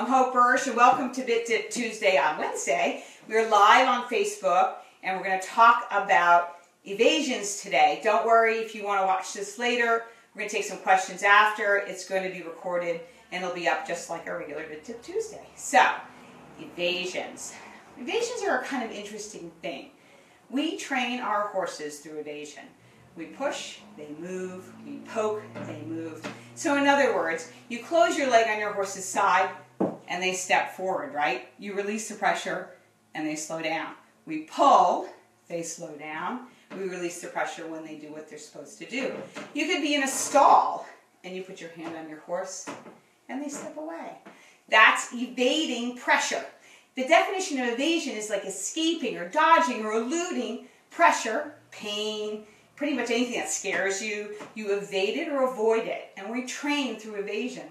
I'm Hope Bursch, and welcome to Bit Dip Tuesday on Wednesday. We're live on Facebook, and we're going to talk about evasions today. Don't worry if you want to watch this later. We're going to take some questions after. It's going to be recorded, and it'll be up just like our regular Bit Dip Tuesday. So, evasions. Evasions are a kind of interesting thing. We train our horses through evasion. We push, they move. We poke, they move. So in other words, you close your leg on your horse's side and they step forward, right? You release the pressure and they slow down. We pull, they slow down. We release the pressure when they do what they're supposed to do. You could be in a stall and you put your hand on your horse and they step away. That's evading pressure. The definition of evasion is like escaping or dodging or eluding pressure, pain, pretty much anything that scares you. You evade it or avoid it, and we train through evasion.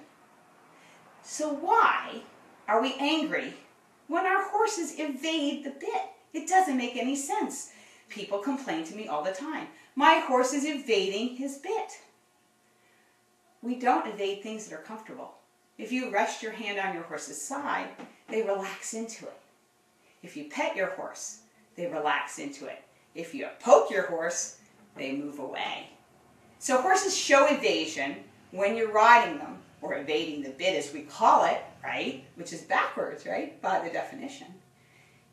So why are we angry when our horses evade the bit? It doesn't make any sense. People complain to me all the time. My horse is evading his bit. We don't evade things that are comfortable. If you rest your hand on your horse's side, they relax into it. If you pet your horse, they relax into it. If you poke your horse, they move away. So horses show evasion when you're riding them, or evading the bit as we call it, right? Which is backwards, right? By the definition.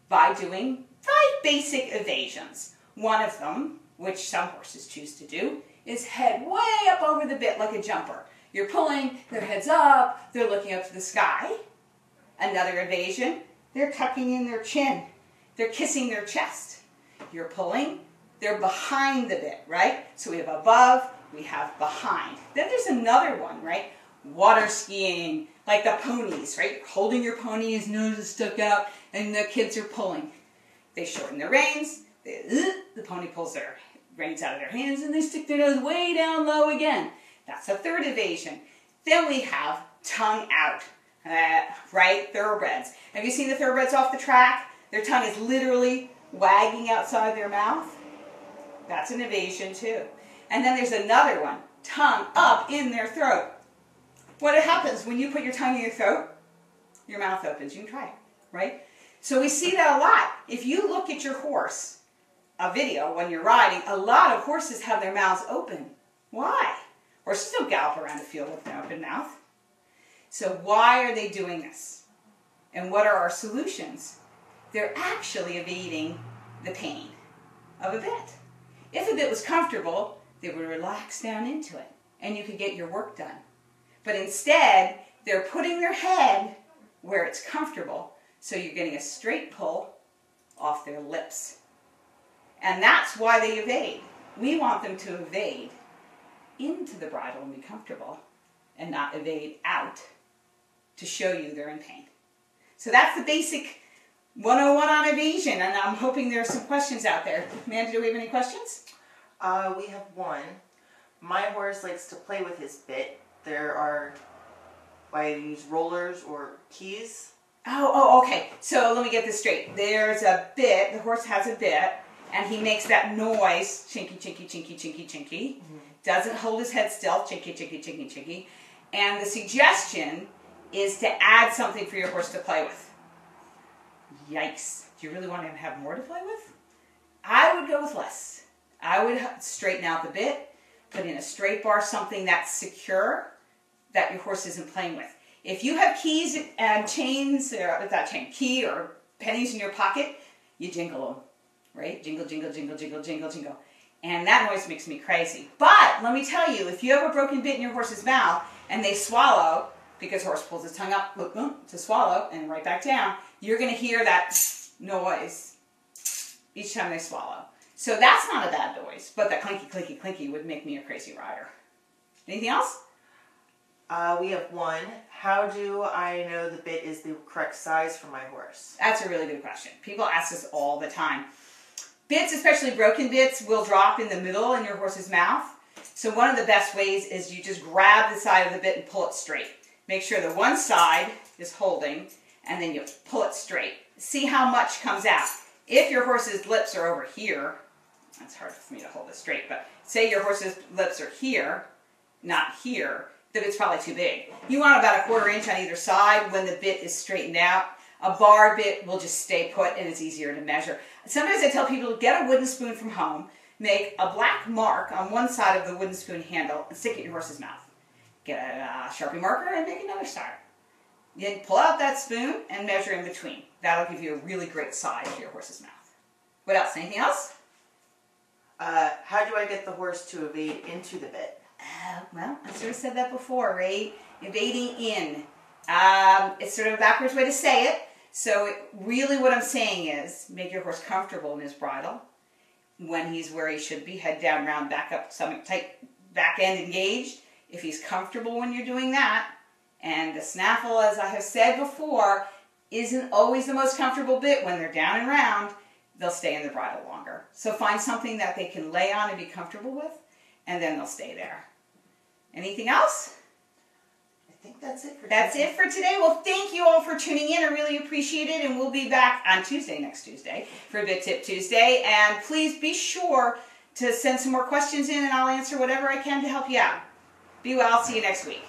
By doing 5 basic evasions. One of them, which some horses choose to do, is head way up over the bit like a jumper. You're pulling, their head's up, they're looking up to the sky. Another evasion, they're tucking in their chin. They're kissing their chest. You're pulling, they're behind the bit, right? So we have above, we have behind. Then there's another one, right? Water skiing, like the ponies, right? Holding your pony, his nose is stuck out, and the kids are pulling. They shorten their reins, the pony pulls their reins out of their hands, and they stick their nose way down low again. That's a third evasion. Then we have tongue out, right? Thoroughbreds. Have you seen the thoroughbreds off the track? Their tongue is literally wagging outside their mouth. That's an evasion too. And then there's another one, tongue up in their throat. What happens when you put your tongue in your throat? Your mouth opens. You can try it, right? So we see that a lot. If you look at your horse, a video when you're riding, a lot of horses have their mouths open. Why? Horses don't gallop around the field with an open mouth. So why are they doing this? And what are our solutions? They're actually evading the pain of a bit. If a bit was comfortable, they would relax down into it, and you could get your work done. But instead, they're putting their head where it's comfortable, so you're getting a straight pull off their lips. And that's why they evade. We want them to evade into the bridle and be comfortable, and not evade out to show you they're in pain. So that's the basic 101 on evasion, and I'm hoping there are some questions out there. Amanda, do we have any questions? We have one. My horse likes to play with his bit. There are, I use rollers or keys. Oh, okay. So let me get this straight. There's a bit, the horse has a bit, and he makes that noise, chinky, chinky, chinky, chinky, chinky. Mm-hmm. Doesn't hold his head still, chinky, chinky, chinky, chinky. And the suggestion is to add something for your horse to play with. Yikes. Do you really want him to have more to play with? I would go with less. I would straighten out the bit, put in a straight bar, something that's secure, that your horse isn't playing with. If you have keys and chains, key or pennies in your pocket, you jingle them, right? Jingle, jingle, jingle, jingle, jingle, jingle. And that noise makes me crazy. But let me tell you, if you have a broken bit in your horse's mouth and they swallow, because horse pulls his tongue up to swallow and right back down, you're going to hear that noise each time they swallow. So that's not a bad noise, but that clinky, clinky, clinky would make me a crazy rider. Anything else? We have one. How do I know the bit is the correct size for my horse? That's a really good question. People ask this all the time. Bits, especially broken bits, will drop in the middle in your horse's mouth. So one of the best ways is you just grab the side of the bit and pull it straight. Make sure the one side is holding, and then you pull it straight. See how much comes out. If your horse's lips are over here, that's hard for me to hold this straight, but say your horse's lips are here, not here, the bit's probably too big. You want about 1/4 inch on either side when the bit is straightened out. A bar bit will just stay put and it's easier to measure. Sometimes I tell people to get a wooden spoon from home, make a black mark on one side of the wooden spoon handle and stick it in your horse's mouth. Get a Sharpie marker and make another star. Then pull out that spoon and measure in between. That'll give you a really great size for your horse's mouth. What else? Anything else? How do I get the horse to evade into the bit? Well, I sort of said that before, right? Evading in. It's sort of a backwards way to say it. So really what I'm saying is make your horse comfortable in his bridle. When he's where he should be, head down, round, back up, stomach tight, back end engaged. If he's comfortable when you're doing that, and the snaffle, as I have said before, isn't always the most comfortable bit when they're down and round, they'll stay in the bridle longer. So find something that they can lay on and be comfortable with, and then they'll stay there. Anything else? I think that's it for today. That's it for today. Well, thank you all for tuning in. I really appreciate it, and we'll be back on Tuesday, next Tuesday, for Bit Tip Tuesday. And please be sure to send some more questions in, and I'll answer whatever I can to help you out. Be well. See you next week.